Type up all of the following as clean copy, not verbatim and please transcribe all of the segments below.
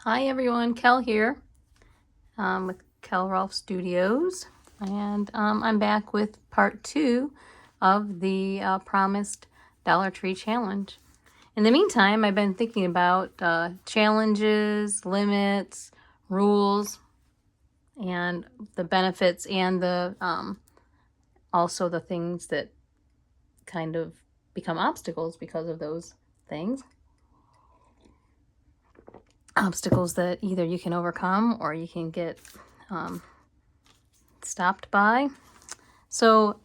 Hi everyone, Kel here with Kel Rolf Studios, and I'm back with part 2 of the promised Dollar Tree Challenge. In the meantime, I've been thinking about challenges, limits, rules, and the benefits, and the also the things that kind of become obstacles because of those things. Obstacles that either you can overcome or you can get stopped by. So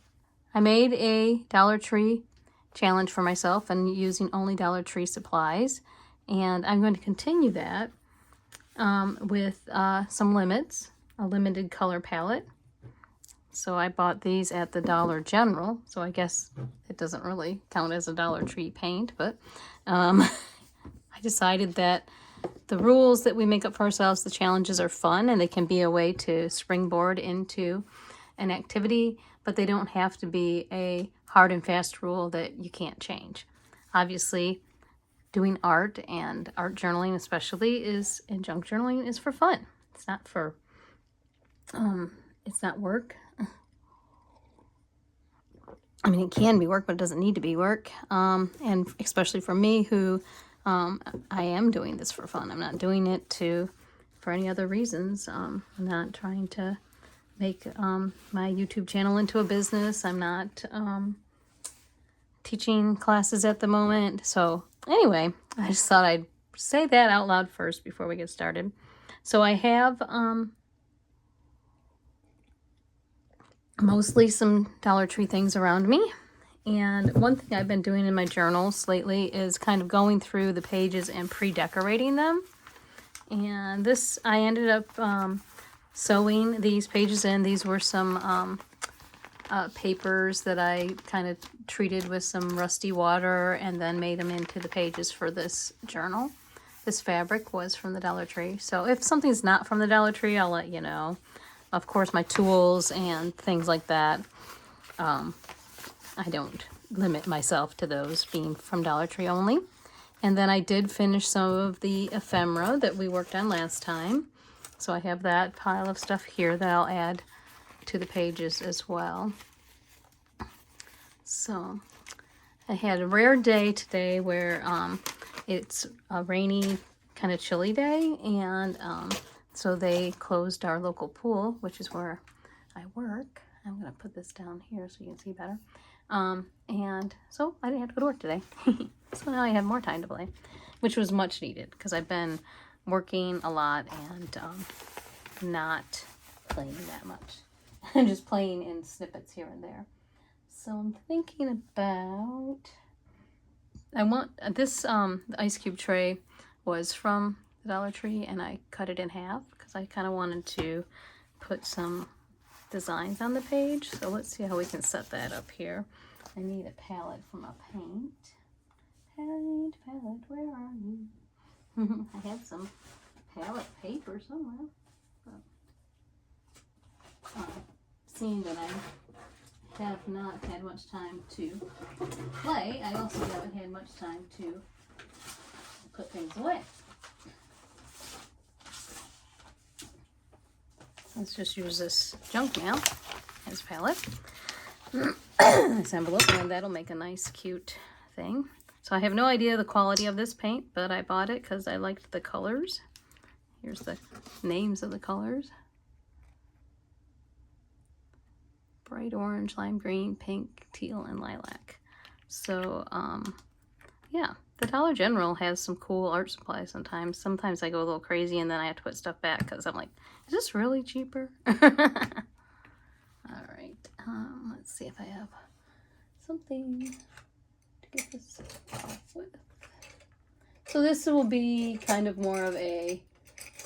I made a Dollar Tree challenge for myself and using only Dollar Tree supplies, and I'm going to continue that with some limits, a limited color palette. So I bought these at the Dollar General, so I guess it doesn't really count as a Dollar Tree paint, but I decided that the rules that we make up for ourselves, the challenges, are fun and they can be a way to springboard into an activity, but they don't have to be a hard and fast rule that you can't change. Obviously, doing art and art journaling especially and junk journaling is for fun. It's not for, it's not work. I mean, it can be work, but it doesn't need to be work. And especially for me who I am doing this for fun. I'm not doing it for any other reasons. I'm not trying to make my YouTube channel into a business. I'm not teaching classes at the moment. So anyway, I just thought I'd say that out loud first before we get started. So I have mostly some Dollar Tree things around me. And one thing I've been doing in my journals lately is kind of going through the pages and pre-decorating them. And this, I ended up sewing these pages in. These were some papers that I kind of treated with some rusty water and then made them into the pages for this journal. This fabric was from the Dollar Tree. So if something's not from the Dollar Tree, I'll let you know. Of course, my tools and things like that, I don't limit myself to those being from Dollar Tree only. And then I did finish some of the ephemera that we worked on last time. So I have that pile of stuff here that I'll add to the pages as well. So I had a rare day today where it's a rainy, kind of chilly day, and so they closed our local pool, which is where I work. I'm going to put this down here so you can see better. And so I didn't have to go to work today. So now I have more time to play, which was much needed because I've been working a lot and not playing that much. I'm just playing in snippets here and there. So I'm thinking about, I want this, the ice cube tray was from the Dollar Tree and I cut it in half because I kind of wanted to put some designs on the page. So let's see how we can set that up here. I need a palette for my paint. Palette, where are you? I had some palette paper somewhere. But, seeing that I have not had much time to play, I also haven't had much time to put things away. Let's just use this junk mail as palette. This envelope, and that'll make a nice cute thing. So I have no idea the quality of this paint, but I bought it because I liked the colors. Here's the names of the colors. Bright orange, lime green, pink, teal, and lilac. So yeah, the Dollar General has some cool art supplies sometimes. Sometimes I go a little crazy and then I have to put stuff back because I'm like, is this really cheaper? All right, let's see if I have something to get this off with. So this will be kind of more of a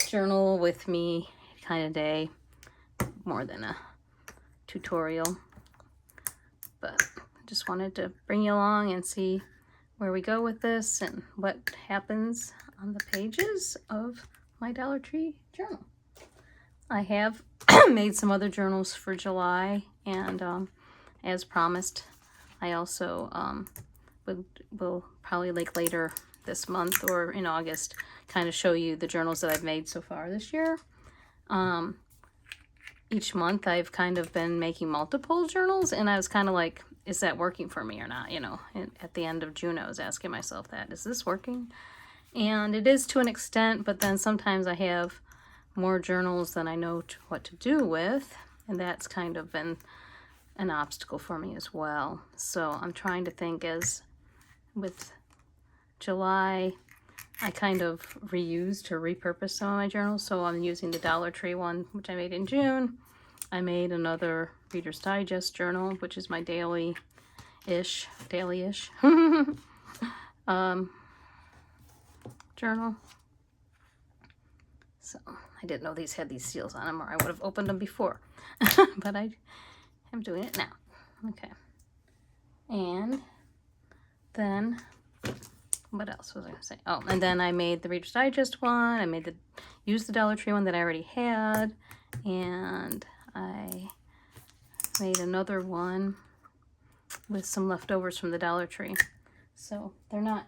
journal with me kind of day, more than a tutorial. But I just wanted to bring you along and see where we go with this and what happens on the pages of my Dollar Tree journal. I have made some other journals for July, and as promised, I also will probably like later this month or in August kind of show you the journals that I've made so far this year. Each month I've kind of been making multiple journals, and I was kind of like, is that working for me or not? You know, and at the end of June I was asking myself that, is this working? And it is to an extent, but then sometimes I have more journals than I know what to do with, and that's kind of been an obstacle for me as well. So I'm trying to think, as with July, I kind of reused or repurposed some of my journals. So I'm using the Dollar Tree one, which I made in June. I made another Reader's Digest journal, which is my daily-ish journal. So I didn't know these had these seals on them, or I would have opened them before. But I am doing it now. Okay. And then, what else was I going to say? Oh, and then I made the Reader's Digest one. I used the Dollar Tree one that I already had. And I made another one with some leftovers from the Dollar Tree. So they're not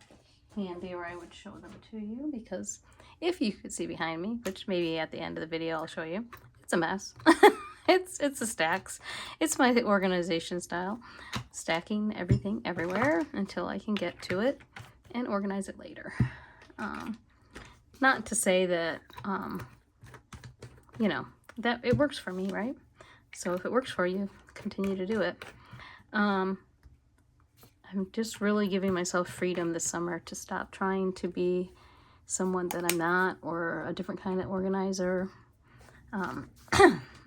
handy, or I would show them to you, because if you could see behind me, which maybe at the end of the video I'll show you, it's a mess. It's the stacks. It's my organization style, stacking everything everywhere until I can get to it and organize it later. Not to say that, you know, that it works for me, right? So if it works for you, continue to do it. I'm just really giving myself freedom this summer to stop trying to be someone that I'm not, or a different kind of organizer.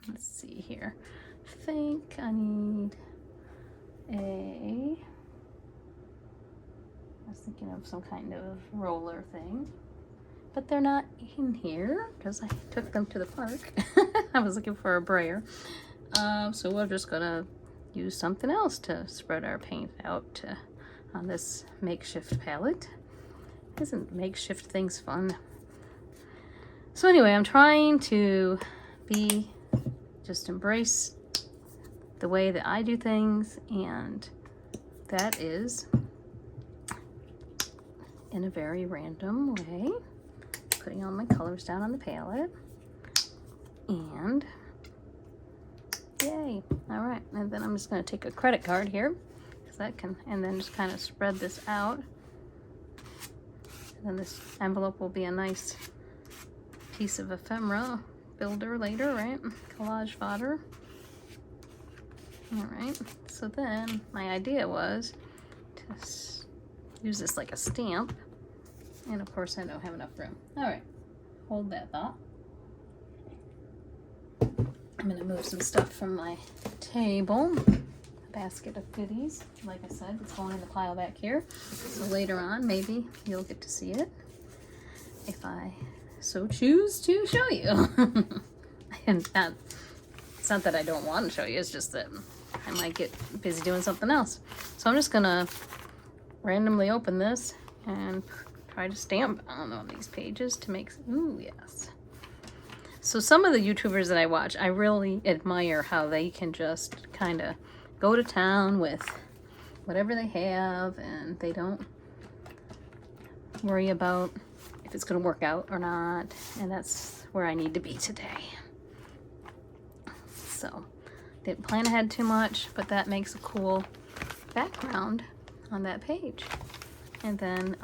Let's see here. I think I need I was thinking of some kind of roller thing, but they're not in here because I took them to the park. I was looking for a brayer. So we're just gonna use something else to spread our paint out on this makeshift palette. Isn't makeshift things fun? So anyway, I'm trying to just embrace the way that I do things, and that is in a very random way, putting all my colors down on the palette, and yay. All right, and then I'm just going to take a credit card here, because that can, and then just kind of spread this out. And then this envelope will be a nice piece of ephemera builder later, right? Collage fodder. All right, so then my idea was to use this like a stamp, and of course I don't have enough room. All right, hold that thought. I'm gonna move some stuff from my table. A basket of goodies. Like I said, it's going in the pile back here. So later on, maybe you'll get to see it if I so choose to show you. And it's not that I don't want to show you, it's just that I might get busy doing something else. So I'm just gonna randomly open this and try to stamp on these pages to make, ooh, yes. So some of the YouTubers that I watch, I really admire how they can just kind of go to town with whatever they have, and they don't worry about if it's going to work out or not. And that's where I need to be today. So didn't plan ahead too much, but that makes a cool background on that page. And then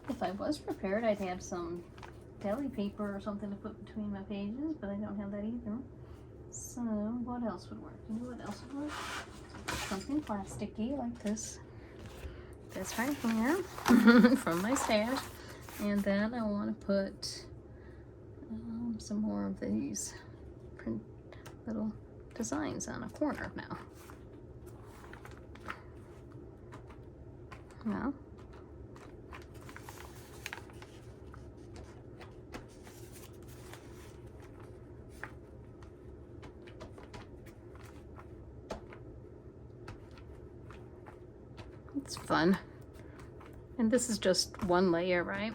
if I was prepared, I'd have some deli paper or something to put between my pages, but I don't have that either. So what else would work? You know what else would work? Something plasticky like this. This right here from my stash. And then I want to put some more of these print little designs on a corner now. Now, it's fun. And this is just one layer, right?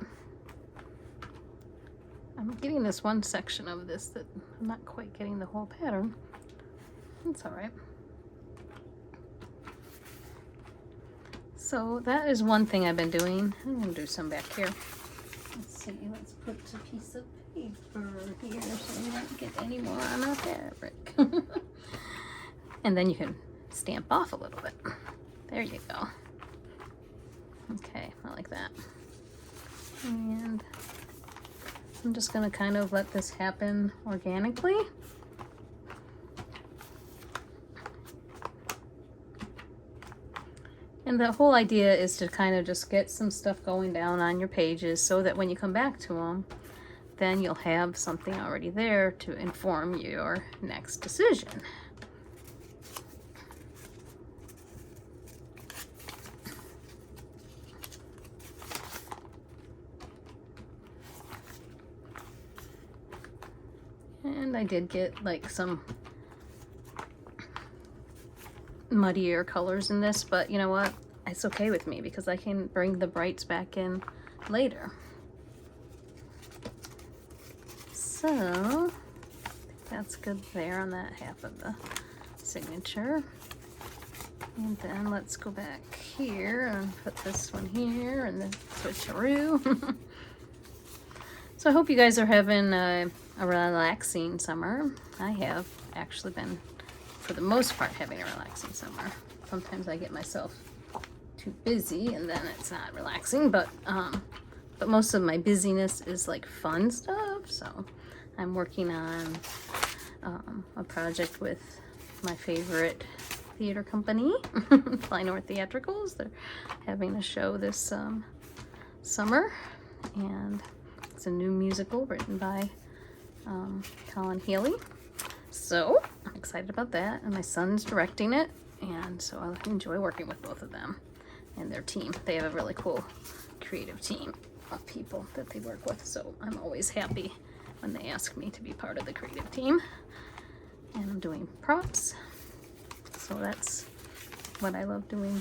I'm getting this one section of this that I'm not quite getting the whole pattern. That's all right. So that is one thing I've been doing. I'm gonna do some back here. Let's see, let's put a piece of paper here so we don't get any more on our fabric. And then you can stamp off a little bit. There you go. Okay, I like that. And I'm just gonna kind of let this happen organically. And the whole idea is to kind of just get some stuff going down on your pages so that when you come back to them, then you'll have something already there to inform your next decision. And I did get like some muddier colors in this, but you know what? It's okay with me because I can bring the brights back in later. So I think that's good there on that half of the signature. And then let's go back here and put this one here and then switcheroo. So I hope you guys are having a relaxing summer. I have actually been, for the most part, having a relaxing summer. Sometimes I get myself too busy and then it's not relaxing, but most of my busyness is like fun stuff. So I'm working on a project with my favorite theater company, Fly North Theatricals. They're having a show this summer, and it's a new musical written by Colin Healy. So I'm excited about that, and my son's directing it, and so I enjoy working with both of them and their team. They have a really cool creative team of people that they work with, so I'm always happy when they ask me to be part of the creative team. And I'm doing props, so that's what I love doing.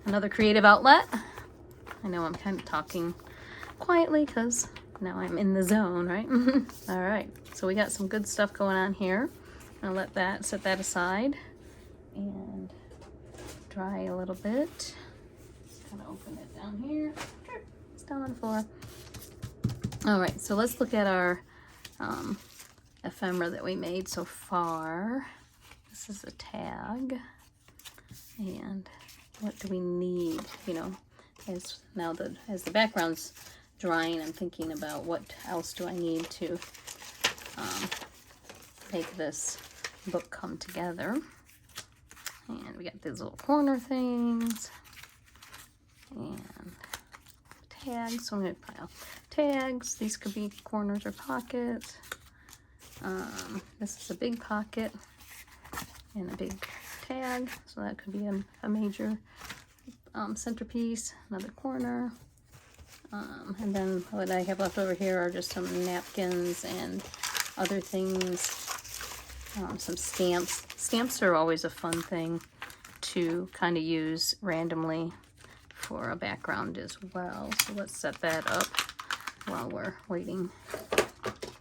Another creative outlet. I know I'm kind of talking quietly because now I'm in the zone, right? All right, so we got some good stuff going on here. I'll set that aside and dry a little bit. Just kind of open it down here. It's down on the floor. All right, so let's look at our ephemera that we made so far. This is a tag, and what do we need? You know, as the background's drying, I'm thinking about what else do I need to make this book come together. And we got these little corner things and tags. So I'm going to pile tags. These could be corners or pockets. This is a big pocket and a big tag, so that could be a major centerpiece. Another corner. And then what I have left over here are just some napkins and other things, some stamps. Stamps are always a fun thing to kind of use randomly for a background as well. So let's set that up while we're waiting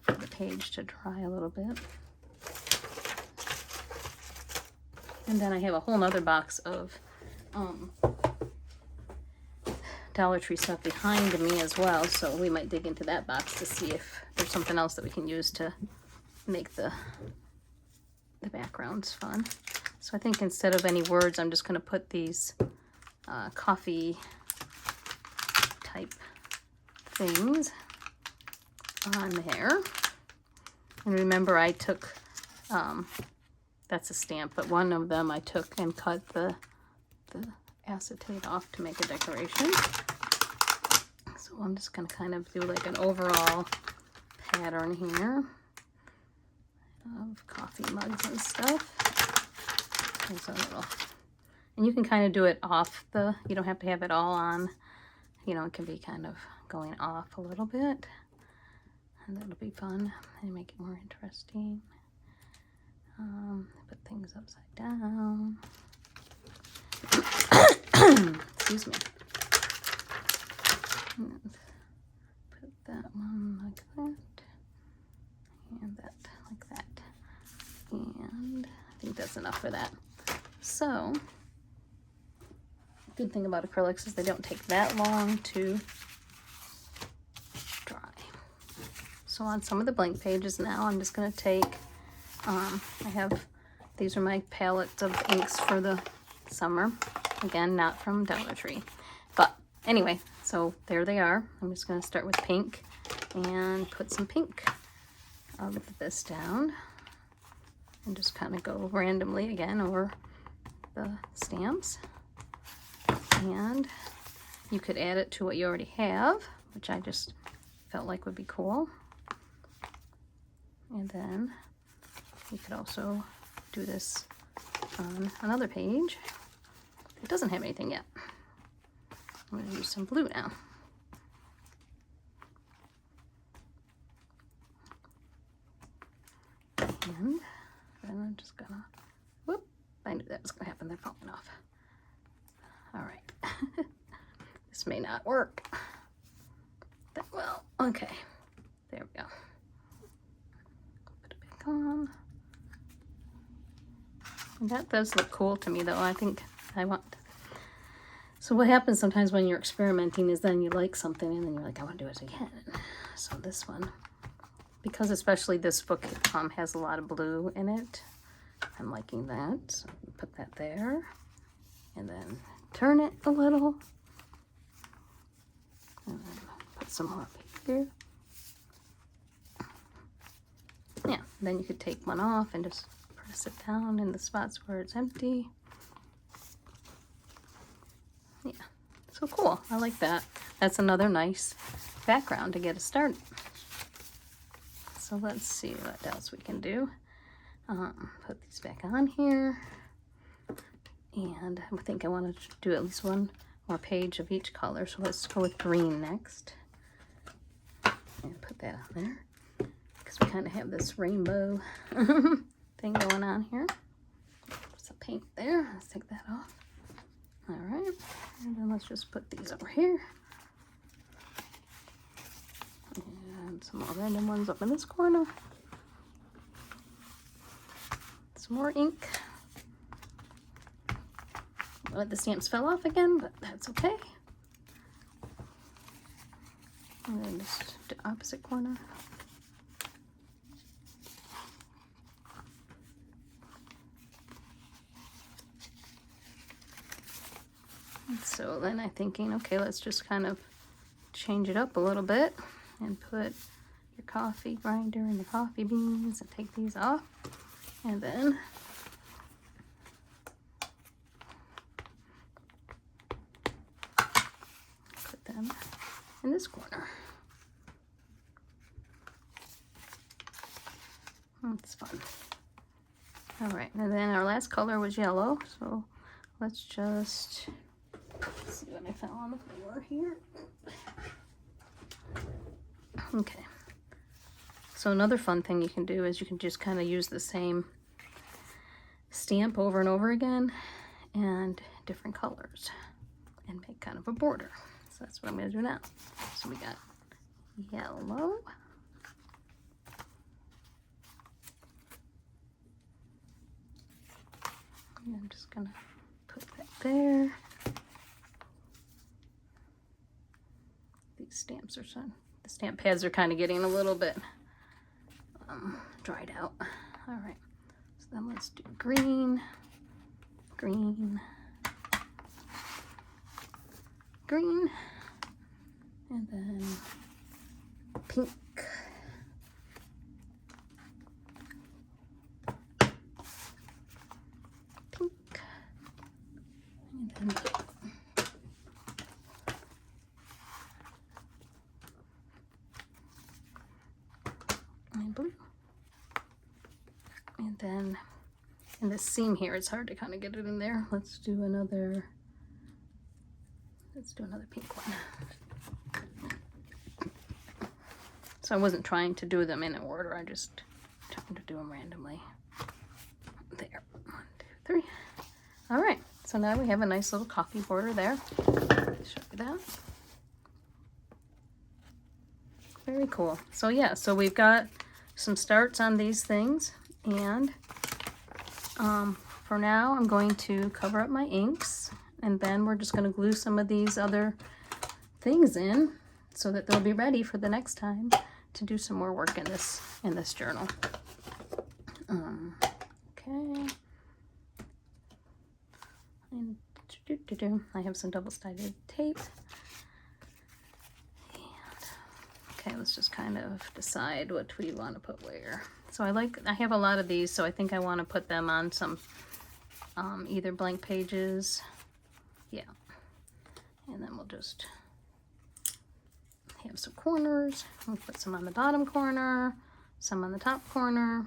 for the page to dry a little bit. And then I have a whole nother box of Dollar Tree stuff behind me as well, so we might dig into that box to see if there's something else that we can use to make the backgrounds fun. So I think instead of any words, I'm just going to put these coffee type things on there. And remember, I took that's a stamp, but one of them I took and cut the acetate off to make a decoration. So I'm just going to kind of do like an overall pattern here of coffee mugs and stuff. There's a little, and you can kind of do it off you don't have to have it all on, you know, it can be kind of going off a little bit, and that'll be fun and make it more interesting. Put things upside down. Excuse me. Put that one like that, and that like that, and I think that's enough for that. So Good thing about acrylics is they don't take that long to dry. So on some of the blank pages now, I'm just going to take, these are my palettes of inks for the summer. Again, not from Dollar Tree. But anyway, so there they are. I'm just going to start with pink and put some pink. I'll put this down and just kind of go randomly again over the stamps. And you could add it to what you already have, which I just felt like would be cool. And then you could also do this on another page. It doesn't have anything yet. I'm going to use some blue now. And then I'm just gonna, whoop, I knew that was gonna happen, they're falling off. All right, this may not work that well. Okay, there we go. Put it back on. And that does look cool to me though. I think I want, so what happens sometimes when you're experimenting is then you like something and then you're like, I want to do it again. So this one, because especially this book has a lot of blue in it, I'm liking that. So put that there and then turn it a little and then put some more up here. Yeah, then you could take one off and just press it down in the spots where it's empty. Yeah, so cool. I like that. That's another nice background to get us started. So let's see what else we can do. Put these back on here. And I think I want to do at least one more page of each color. So let's go with green next. And put that on there. Because we kind of have this rainbow thing going on here. Some paint there. Let's take that off. All right. And then let's just put these over here. And some more random ones up in this corner. Some more ink. Well, the stamps fell off again, but that's okay. And then just the opposite corner. And so then I'm thinking, okay, let's just kind of change it up a little bit and put your coffee grinder and the coffee beans and take these off. And then put them in this corner. That's fun. All right, and then our last color was yellow. So let's just see what I found on the floor here. Okay, so another fun thing you can do is you can just kind of use the same stamp over and over again and different colors and make kind of a border. So that's what I'm going to do now. So we got yellow, and I'm just going to put that there. These stamps are done. The stamp pads are kind of getting a little bit dried out. All right, so then let's do green, green, green, and then pink, pink, and then blue. And blue. And then in this seam here, it's hard to kind of get it in there. Let's do another pink one. So I wasn't trying to do them in order, I just tried to do them randomly. There, 1, 2, 3. All right, so now we have a nice little coffee border there. Show you that. Very cool. So yeah, so we've got some starts on these things, and for now I'm going to cover up my inks And then we're just going to glue some of these other things in so that they'll be ready for the next time to do some more work in this journal. Okay. And I have some double-sided tape. And okay, let's just kind of decide what we want to put where. So I have a lot of these, so I think I want to put them on some either blank pages. Yeah. And then we'll just have some corners. We'll put some on the bottom corner, some on the top corner.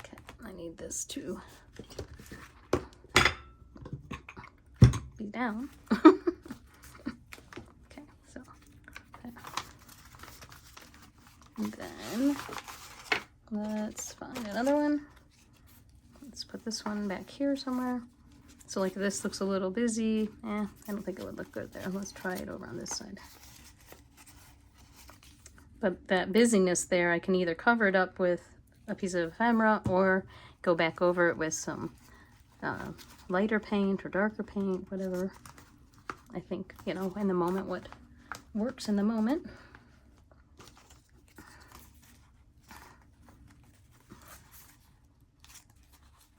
Okay, I need this to be down. Okay, so okay. And then let's find another one. Let's put this one back here somewhere. So like this looks a little busy. I don't think it would look good there. Let's try it over on this side. But that busyness there, I can either cover it up with a piece of ephemera or go back over it with some lighter paint or darker paint, whatever. I think, you know, in the moment, what works in the moment.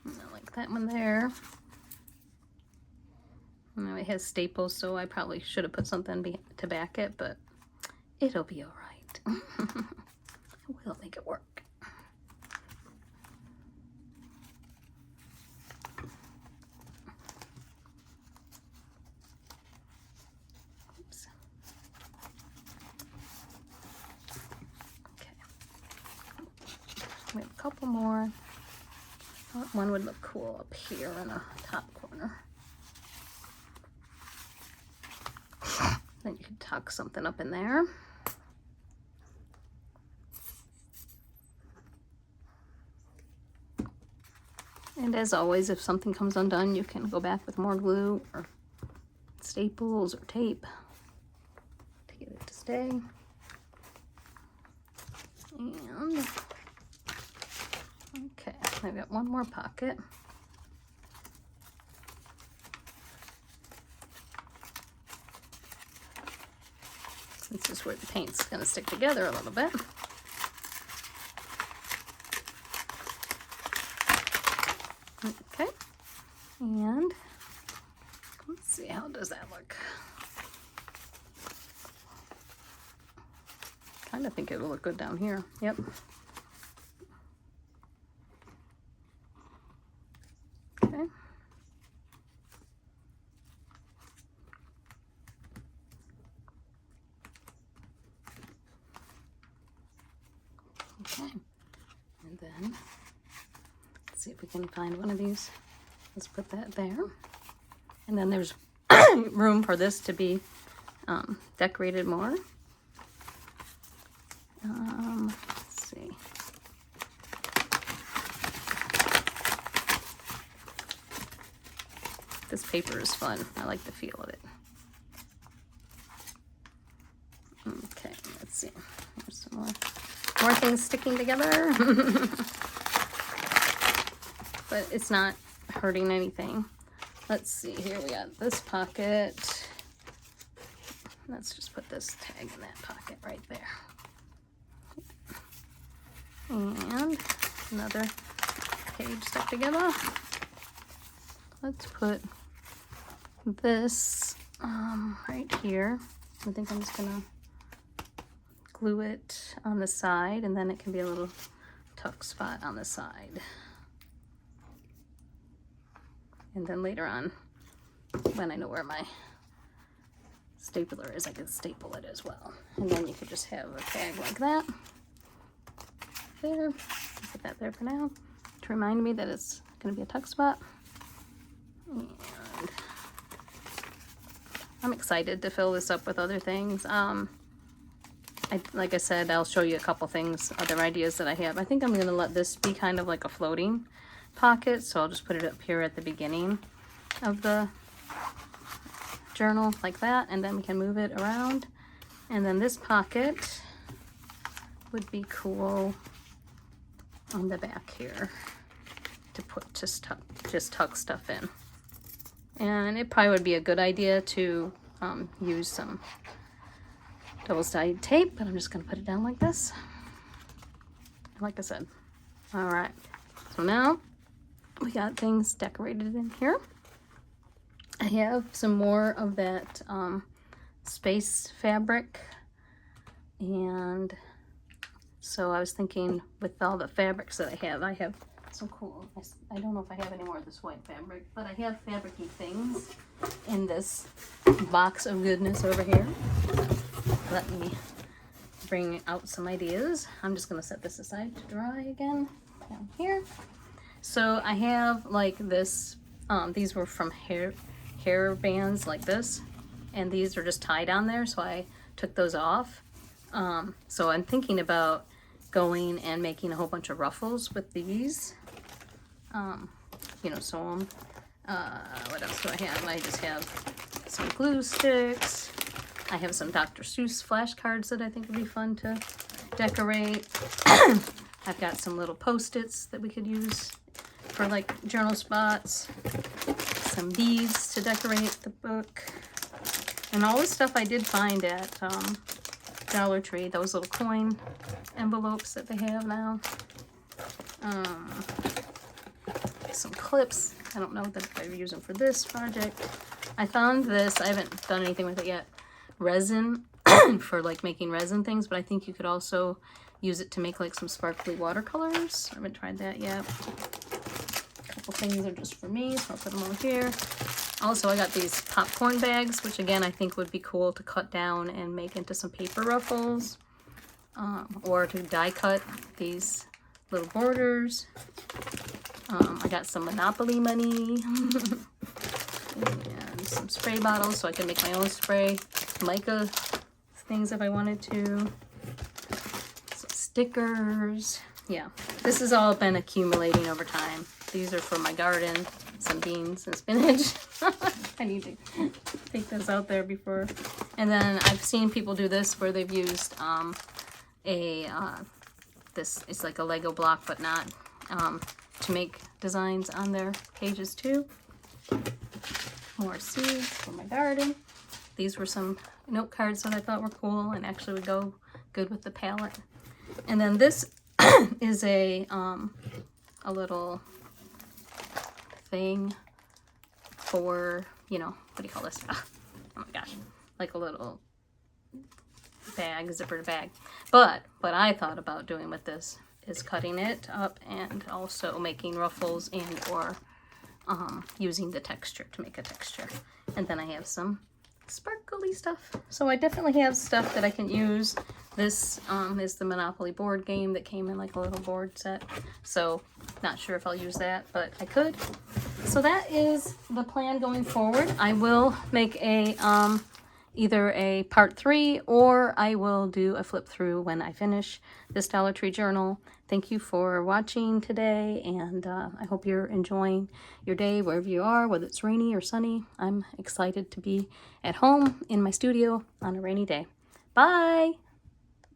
I like that one there. Now it has staples, so I probably should have put something to back it, but it'll be all right. We'll make it work. Oops. Okay. We have a couple more. One would look cool up here in the top corner. Then you could tuck something up in there. And as always, if something comes undone, you can go back with more glue or staples or tape to get it to stay. And okay, I've got one more pocket. This is where the paint's going to stick together a little bit. Okay, and let's see, how does that look? Kind of think it'll look good down here. Yep. Okay. Okay, and then let's see if we can find one of these. Let's put that there. And then there's room for this to be decorated more. Let's see. This paper is fun. I like the feel of it. Okay, let's see. There's some more things sticking together. But it's not hurting anything. Let's see, here we got this pocket. Let's just put this tag in that pocket right there. And another page stuck together. Let's put this right here. I think I'm just gonna glue it on the side, and then it can be a little tuck spot on the side. And then later on, when I know where my stapler is, I can staple it as well. And then you could just have a tag like that. There. Put that there for now to remind me that it's going to be a tuck spot. And I'm excited to fill this up with other things. Like I said, I'll show you a couple things, other ideas that I have. I think I'm going to let this be kind of like a floating pocket, so I'll just put it up here at the beginning of the journal like that, and then we can move it around. And then this pocket would be cool on the back here to put, just tuck stuff in. And it probably would be a good idea to use some double-sided tape, but I'm just gonna put it down like this. Like I said. All right, so now we got things decorated in here. I have some more of that space fabric, and so I was thinking with all the fabrics that I have some cool, I don't know if I have any more of this white fabric, but I have fabric-y things in this box of goodness over here. Let me bring out some ideas. I'm just gonna set this aside to dry again down here. So I have like this, these were from hair bands like this, and these are just tied on there, so I took those off. So I'm thinking about going and making a whole bunch of ruffles with these. You know, sew them. What else do I have? I just have some glue sticks. I have some Dr. Seuss flashcards that I think would be fun to decorate. I've got some little Post-its that we could use for like journal spots. Some beads to decorate the book. And all this stuff I did find at Dollar Tree, those little coin envelopes that they have now. Some clips. I don't know that I use them for this project. I found this, I haven't done anything with it yet, resin for like making resin things, but I think you could also use it to make like some sparkly watercolors. I haven't tried that yet. A couple things are just for me, so I'll put them over here. Also, I got these popcorn bags, which again I think would be cool to cut down and make into some paper ruffles, or to die cut these little borders. I got some Monopoly money and some spray bottles so I can make my own spray. Mica things if I wanted to. Some stickers. Yeah, this has all been accumulating over time. These are for my garden. Some beans and spinach. I need to take those out there before. And then I've seen people do this where they've used this, it's like a Lego block, but not, to make designs on their pages too. More seeds for my garden. These were some note cards that I thought were cool and actually would go good with the palette. And then this is a little thing for, you know, what do you call this? Oh my gosh, like a little bag, zippered bag. But what I thought about doing with this is cutting it up and also making ruffles and or using the texture to make a texture. And then I have some sparkly stuff. So I definitely have stuff that I can use. This is the Monopoly board game that came in like a little board set. So not sure if I'll use that, but I could. So that is the plan going forward. I will make a either a part 3 or I will do a flip through when I finish this Dollar Tree journal. Thank you for watching today, and I hope you're enjoying your day wherever you are, whether it's rainy or sunny. I'm excited to be at home in my studio on a rainy day. Bye!